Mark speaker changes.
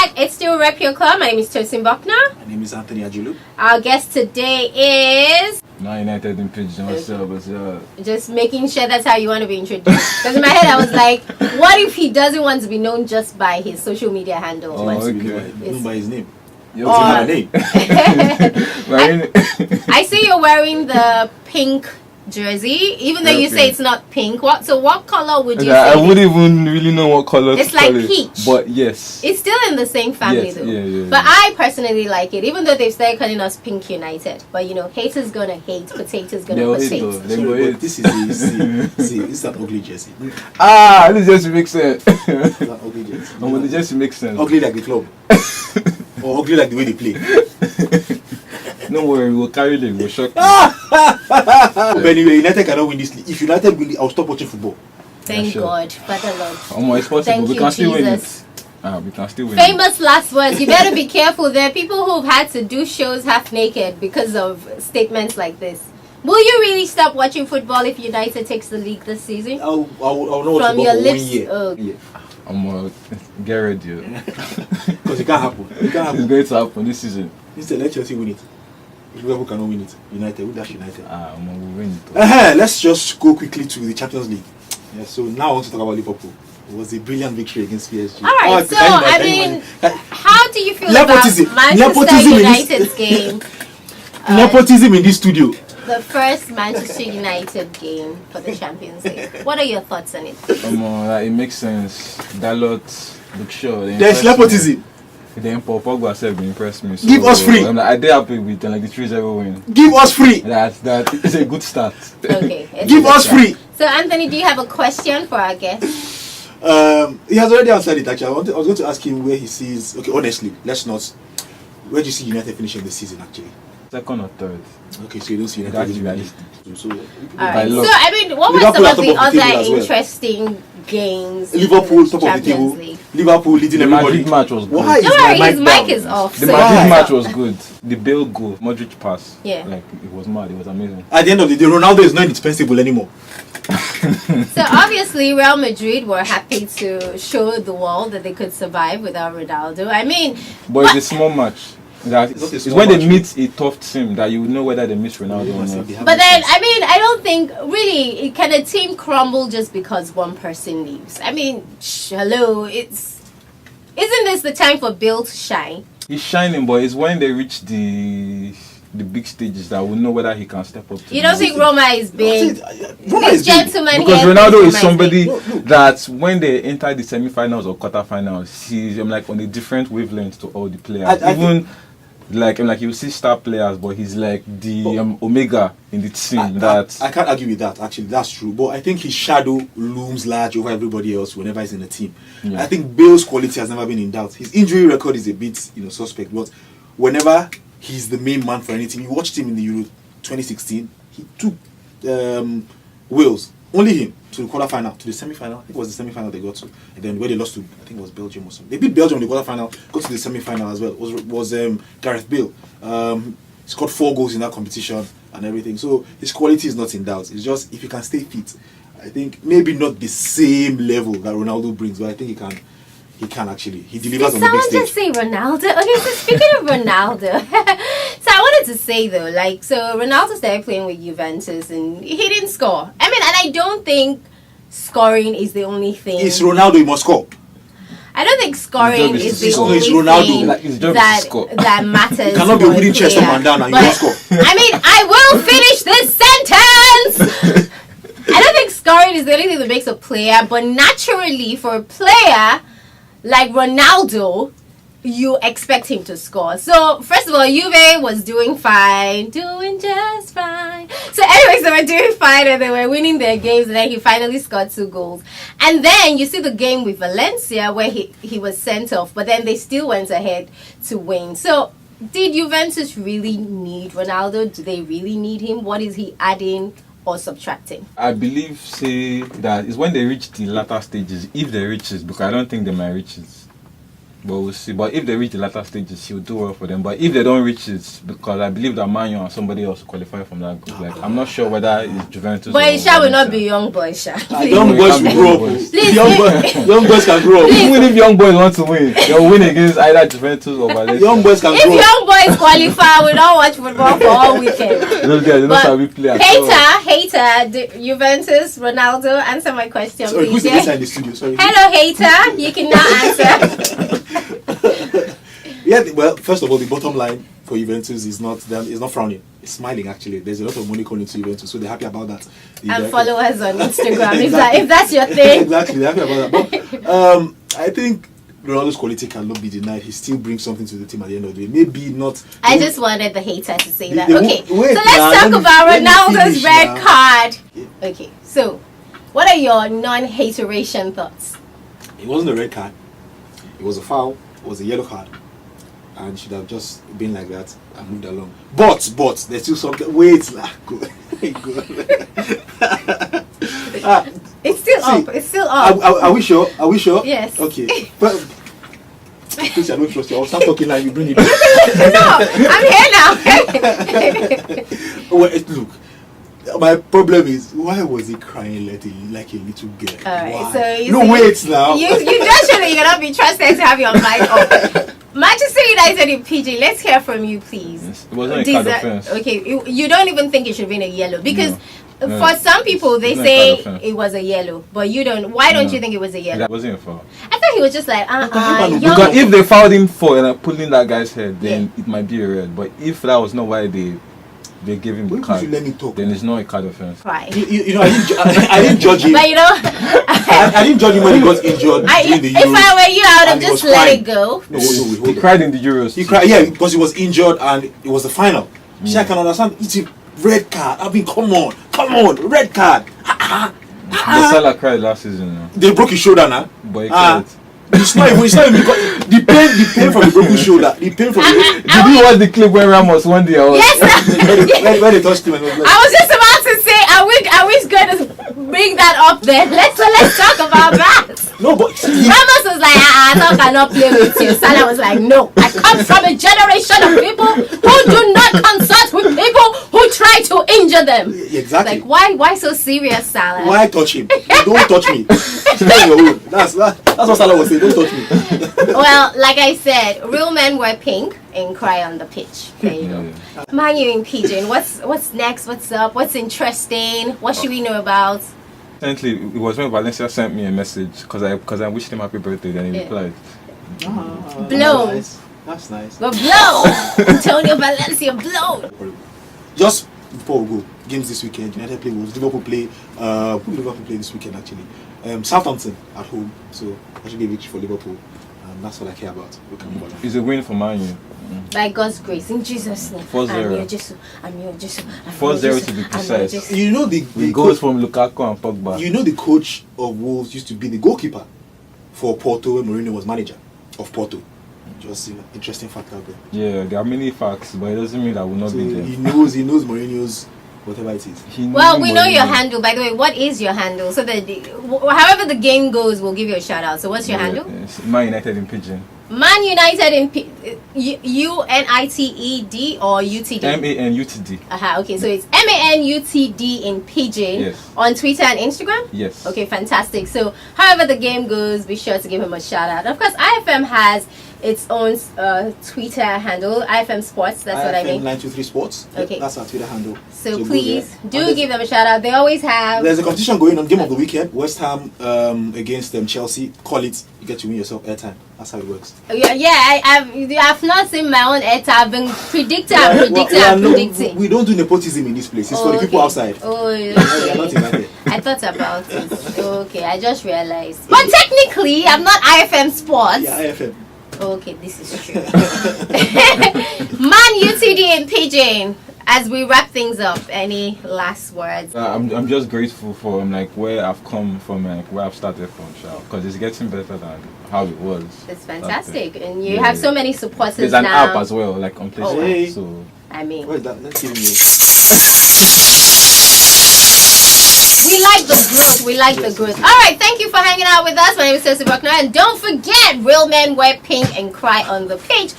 Speaker 1: back. It's still Rep Your Club. My name is Tosin Buckner.
Speaker 2: My name is Anthony Ajulu.
Speaker 1: Our guest today is...
Speaker 3: Now United in Pigeon myself,
Speaker 1: just making sure that's how you want to be introduced. Because in my head I was like, what if he doesn't want to be known just by his social media handle?
Speaker 3: Oh,
Speaker 2: Wants to be
Speaker 3: okay.
Speaker 2: known by his name.
Speaker 3: Yo,
Speaker 2: What's my name?
Speaker 1: I see you're wearing the pink jersey, even though you say it's not pink. What color would you say?
Speaker 3: I wouldn't even really know what color.
Speaker 1: It's like peach,
Speaker 3: but yes,
Speaker 1: it's still in the same family though.
Speaker 3: Yeah.
Speaker 1: But I personally like it, even though they've started calling us Pink United. But you know, haters gonna hate, potatoes gonna potate.
Speaker 2: Sorry, but this is an ugly jersey.
Speaker 3: This just makes sense.
Speaker 2: It's an ugly jersey.
Speaker 3: It just makes sense.
Speaker 2: Ugly like the club, or ugly like the way they play.
Speaker 3: No worry, we'll carry them. We'll shock you.
Speaker 2: But anyway, United cannot win this league. If United win, I'll stop watching football.
Speaker 1: Thank God, Father Lord.
Speaker 3: It's possible.
Speaker 1: Thank
Speaker 3: we
Speaker 1: you,
Speaker 3: can still win
Speaker 1: Jesus.
Speaker 3: it. We can still win.
Speaker 1: Famous last words. You better be careful. There are people who've had to do shows half naked because of statements like this. Will you really stop watching football if United takes the league this season?
Speaker 2: I'll know what
Speaker 1: From
Speaker 2: to
Speaker 1: your
Speaker 2: for
Speaker 1: lips.
Speaker 2: 1 year.
Speaker 1: Oh.
Speaker 2: Yeah.
Speaker 3: Get ready.
Speaker 2: Because it can't happen. It can't
Speaker 3: It's
Speaker 2: happen.
Speaker 3: going to happen this season.
Speaker 2: Instead, let Chelsea win it. If Liverpool cannot win it, United, who dash United?
Speaker 3: We'll win it.
Speaker 2: Let's just go quickly to the Champions League. Yeah, so now I want to talk about Liverpool. It was a brilliant victory against PSG.
Speaker 1: Alright, so I mean, how do you feel
Speaker 2: Nepotism.
Speaker 1: about Manchester United's game?
Speaker 2: Nepotism in this studio.
Speaker 1: The first Manchester United game for the Champions League. What are your thoughts on it?
Speaker 3: It makes sense. Dalot, look sure.
Speaker 2: There's nepotism.
Speaker 3: Then Paul Pogba said impressed me. So
Speaker 2: Give us free.
Speaker 3: I did happy with the trees ever win.
Speaker 2: Give us free.
Speaker 3: That is a good start.
Speaker 1: Okay.
Speaker 2: Give us free.
Speaker 1: So Anthony, do you have a question for our guest?
Speaker 2: He has already answered it actually. I was going to ask him where he sees. Okay, honestly, let's not. Where do you see United finishing this season actually?
Speaker 3: Second or third.
Speaker 2: Okay, so you don't see United
Speaker 3: That's
Speaker 2: winning.
Speaker 3: realistic.
Speaker 2: So,
Speaker 1: Alright. So
Speaker 3: luck.
Speaker 1: I mean, what were
Speaker 2: Liverpool
Speaker 1: some
Speaker 2: are
Speaker 1: of
Speaker 2: top
Speaker 1: the
Speaker 2: of the
Speaker 1: other
Speaker 2: table as well.
Speaker 1: interesting games?
Speaker 2: Liverpool
Speaker 1: in
Speaker 2: top of the
Speaker 1: Champions
Speaker 2: table.
Speaker 1: League?
Speaker 2: Liverpool leading
Speaker 3: The
Speaker 2: everybody.
Speaker 3: Madrid match was good.
Speaker 2: Why is
Speaker 1: Don't
Speaker 2: my
Speaker 1: worry, his
Speaker 2: mic
Speaker 1: mic
Speaker 2: down?
Speaker 1: is off.
Speaker 3: The
Speaker 1: so-
Speaker 3: Madrid match was good. The Bale goal, Modric pass.
Speaker 1: Yeah.
Speaker 3: It was mad. It was amazing.
Speaker 2: At the end of the day, Ronaldo is not indispensable anymore.
Speaker 1: So obviously Real Madrid were happy to show the world that they could survive without Ronaldo. I mean,
Speaker 3: But it's a small match.
Speaker 2: It's not a
Speaker 3: It's
Speaker 2: small
Speaker 3: when
Speaker 2: match.
Speaker 3: they meet a tough team that you will know whether they miss Ronaldo or not.
Speaker 1: but then I mean, I don't think really can a team crumble just because one person leaves. I mean, hello, isn't this the time for Bill to shine?
Speaker 3: He's shining, but it's when they reach the big stages that we'll know whether he can step up.
Speaker 1: You don't think Roma is big?
Speaker 2: Roma
Speaker 1: This
Speaker 2: is big.
Speaker 1: gentleman
Speaker 3: Because
Speaker 1: here
Speaker 3: Ronaldo
Speaker 1: thinks
Speaker 3: is
Speaker 1: Roma big.
Speaker 3: somebody that when they enter the semi-finals or quarter-finals, he's like on a different wavelength to all the players.
Speaker 2: I
Speaker 3: Like you see star players, but he's like the omega in the team.
Speaker 2: I can't argue with that. Actually, that's true. But I think his shadow looms large over everybody else whenever he's in the team.
Speaker 3: Yeah.
Speaker 2: I think Bale's quality has never been in doubt. His injury record is a bit, suspect. But whenever he's the main man for anything, you watched him in the Euro 2016. He took Wales, only him, to the quarterfinal, to the semi-final. I think it was the semi-final they got to, and then where they lost to, I think it was Belgium or something. They beat Belgium in the quarterfinal, got to the semi-final as well. Was Gareth Bale. He scored 4 goals in that competition and everything. So his quality is not in doubt. It's just if he can stay fit, I think maybe not the same level that Ronaldo brings, but I think he can. He can actually. He delivers on the big
Speaker 1: Someone
Speaker 2: stage.
Speaker 1: just say Ronaldo. Okay, so speaking of Ronaldo, so I wanted to say though, so Ronaldo started playing with Juventus and he didn't score. I mean, and I don't think scoring is the only thing.
Speaker 2: It's Ronaldo, he must score.
Speaker 1: I don't think scoring
Speaker 3: His job
Speaker 1: is the
Speaker 3: is to
Speaker 1: only
Speaker 2: score. It's Ronaldo.
Speaker 1: thing
Speaker 3: Like, his job is to
Speaker 1: that
Speaker 3: score.
Speaker 1: that matters.
Speaker 2: You cannot be
Speaker 1: for a
Speaker 2: winning chest up
Speaker 1: player.
Speaker 2: and down and you
Speaker 1: But,
Speaker 2: don't score.
Speaker 1: I mean, I will finish this sentence. I don't think scoring is the only thing that makes a player, but naturally for a player like Ronaldo, you expect him to score. So first of all, Juve was doing just fine. So anyways, they were doing fine and they were winning their games, and then he finally scored 2 goals. And then you see the game with Valencia where he was sent off, but then they still went ahead to win. So did Juventus really need Ronaldo? Do they really need him? What is he adding or subtracting?
Speaker 3: I believe say that is when they reach the latter stages, if they reach it, because I don't think they might reach it. But we'll see. But if they reach the latter stages, she'll do well for them. But if they don't reach it, because I believe that Man U and somebody else qualify from that group. Like, I'm not sure whether it's Juventus.
Speaker 1: Boysha will not be young Boysha.
Speaker 2: Young boys will grow up.
Speaker 1: Please,
Speaker 2: Young boys can grow up.
Speaker 3: Even if young boys want to win, they'll win against either Juventus or Valencia.
Speaker 2: Young boys can
Speaker 1: if
Speaker 2: grow up.
Speaker 1: young boys qualify, we don't watch football for all weekend.
Speaker 3: Those guys, they don't how we play.
Speaker 1: Hater, Juventus, Ronaldo, answer my question,
Speaker 2: Sorry, who's
Speaker 1: please.
Speaker 2: the inside in the studio? Sorry.
Speaker 1: Hello, hater. You can now answer.
Speaker 2: Yeah, well, first of all, the bottom line for Juventus is not them. It's not frowning. It's smiling actually. There's a lot of money coming into Juventus, so they're happy about that.
Speaker 1: And followers on Instagram,
Speaker 2: Exactly.
Speaker 1: if that's your thing.
Speaker 2: Exactly, they're happy about that. But I think Ronaldo's quality cannot be denied. He still brings something to the team at the end of the day. Maybe not.
Speaker 1: I just wanted the hater to say that.
Speaker 2: They
Speaker 1: Okay,
Speaker 2: wait,
Speaker 1: so let's
Speaker 2: now,
Speaker 1: talk about
Speaker 2: let me
Speaker 1: Ronaldo's
Speaker 2: finish
Speaker 1: red
Speaker 2: now.
Speaker 1: card. Okay, so what are your non-hateration thoughts?
Speaker 2: It wasn't a red card. It was a foul. It was a yellow card. And it should have just been like that and moved along. But there's still something. Wait, good.
Speaker 1: It's still
Speaker 2: See,
Speaker 1: up. It's still up.
Speaker 2: Are we sure? Are we sure?
Speaker 1: Yes.
Speaker 2: Okay. But please, I don't trust you. I'll start talking like you bring it.
Speaker 1: No, I'm here now.
Speaker 2: Well, look. My problem is, why was he crying like a little girl?
Speaker 1: Alright,
Speaker 2: Why?
Speaker 1: so you
Speaker 2: No,
Speaker 1: see-
Speaker 2: wait now.
Speaker 1: You naturally you're gonna be trusted to have your mic up. Manchester United in PG, let's hear from you, please.
Speaker 3: It wasn't a card offense.
Speaker 1: Okay, you don't even think it should be a yellow because
Speaker 3: No.
Speaker 1: for some people they
Speaker 3: It's not a
Speaker 1: say
Speaker 3: card offense.
Speaker 1: it was a yellow, but you don't. Why don't
Speaker 3: No.
Speaker 1: you think it was a yellow?
Speaker 3: That wasn't a foul.
Speaker 1: I thought he was just like
Speaker 2: Because
Speaker 1: young.
Speaker 3: Because if they fouled him for pulling that guy's head, then it might be a red. But if that was not why they gave him the
Speaker 2: Why
Speaker 3: card,
Speaker 2: would you let me talk?
Speaker 3: then it's not a card offense.
Speaker 1: Right.
Speaker 2: You know, I didn't judge him.
Speaker 1: But you know,
Speaker 2: I didn't judge him when he got injured during the
Speaker 1: if I were you, I would have
Speaker 2: and he
Speaker 1: just
Speaker 2: was
Speaker 1: let
Speaker 2: crying.
Speaker 1: it go.
Speaker 2: No,
Speaker 3: He
Speaker 2: hold on.
Speaker 3: cried in the Euros.
Speaker 2: He cried, yeah, because he was injured and it was the final. See, I can understand. It's a red card. I mean, come on, red card.
Speaker 3: But Salah cried last season now.
Speaker 2: They broke his shoulder now.
Speaker 3: But he cried.
Speaker 2: It's not even because the pain from the broken shoulder, the pain from the
Speaker 3: Did you watch the clip when Ramos won the award?
Speaker 1: Yes, sir.
Speaker 2: when they touched him and was like,
Speaker 1: I was just about to say, are we going to bring that up there? Let's talk about that.
Speaker 2: no, but
Speaker 1: Ramos was like, I cannot play with you. Salah was like, no, I come from a generation of people who do not consult with people who try to injure them.
Speaker 2: exactly.
Speaker 1: Like, why so serious, Salah?
Speaker 2: Why touch him? Don't touch me. Stay on your own. That's what Salah was saying. Don't touch me.
Speaker 1: Well, like I said, real men wear pink and cry on the pitch. There you go.
Speaker 3: Yeah.
Speaker 1: Man U in Pigeon, what's next? What's up? What's interesting? What should we know about?
Speaker 3: Recently, it was when Valencia sent me a message because I wished him happy birthday. Then he
Speaker 1: Yeah.
Speaker 3: replied.
Speaker 1: Blow.
Speaker 2: That's nice.
Speaker 1: But blow! Antonio Valencia, blow!
Speaker 2: Just before we go, games this weekend. United play Wolves. Liverpool play. Who did Liverpool play this weekend actually? Southampton at home. So that should be a victory for Liverpool. That's what I care about. We can move on.
Speaker 3: It's a win for Man U.
Speaker 1: By God's grace, in Jesus' name.
Speaker 3: 4-0.
Speaker 1: I'm your Jesus.
Speaker 3: 4-0 to be precise.
Speaker 2: You know the
Speaker 3: With goals from Lukaku and Pogba.
Speaker 2: You know the coach of Wolves used to be the goalkeeper for Porto when Mourinho was manager of Porto. Just interesting fact out there.
Speaker 3: Yeah, there are many facts, but it doesn't mean that will not
Speaker 2: So
Speaker 3: be there.
Speaker 2: he knows Mourinho's whatever it is.
Speaker 3: He
Speaker 1: Well,
Speaker 3: knew
Speaker 1: we know your
Speaker 3: Mourinho.
Speaker 1: handle. By the way, what is your handle? So that however the game goes, we'll give you a shout out. So what's your handle?
Speaker 3: It's Man United in Pigeon.
Speaker 1: Man United in UNITED or UTD?
Speaker 3: MANUTD.
Speaker 1: Okay, so it's MANUTD in Pigeon
Speaker 3: Yes.
Speaker 1: on Twitter and Instagram.
Speaker 3: Yes.
Speaker 1: Okay, fantastic. So, however the game goes, be sure to give him a shout out. Of course, IFM has its own Twitter handle, IFM Sports. That's what I mean.
Speaker 2: 923 Sports.
Speaker 1: Okay.
Speaker 2: That's our Twitter handle.
Speaker 1: So
Speaker 2: go
Speaker 1: please
Speaker 2: there.
Speaker 1: do
Speaker 2: And there's-
Speaker 1: give them a shout out. They always have.
Speaker 2: There's a competition going on, game of the weekend. West Ham against Chelsea. Call it. You get to win yourself airtime. That's how it works.
Speaker 1: I've not seen my own editor. I've been predicting.
Speaker 2: We don't do nepotism in this place. It's for the people outside.
Speaker 1: Oh,
Speaker 2: They are not invited.
Speaker 1: I thought about it. Okay, I just realized. But technically, I'm not IFM Sports.
Speaker 2: Yeah, IFM.
Speaker 1: Okay, this is true. Man UTD in Pigeon. As we wrap things up, any last words?
Speaker 3: I'm just grateful for where I've come from, where I've started from, because it's getting better than how it was.
Speaker 1: It's fantastic,
Speaker 3: That's it.
Speaker 1: and you
Speaker 3: Yeah,
Speaker 1: have
Speaker 3: yeah.
Speaker 1: so many supporters
Speaker 3: There's an
Speaker 1: now.
Speaker 3: app as well, on PlayStation.
Speaker 1: Oh,
Speaker 2: hey.
Speaker 3: So
Speaker 1: I mean,
Speaker 2: What is that? Let's give me.
Speaker 1: we like like the growth. We like the growth. All right, thank you for hanging out with us. My name is Ceci Buckner, and don't forget, real men wear pink and cry on the pitch.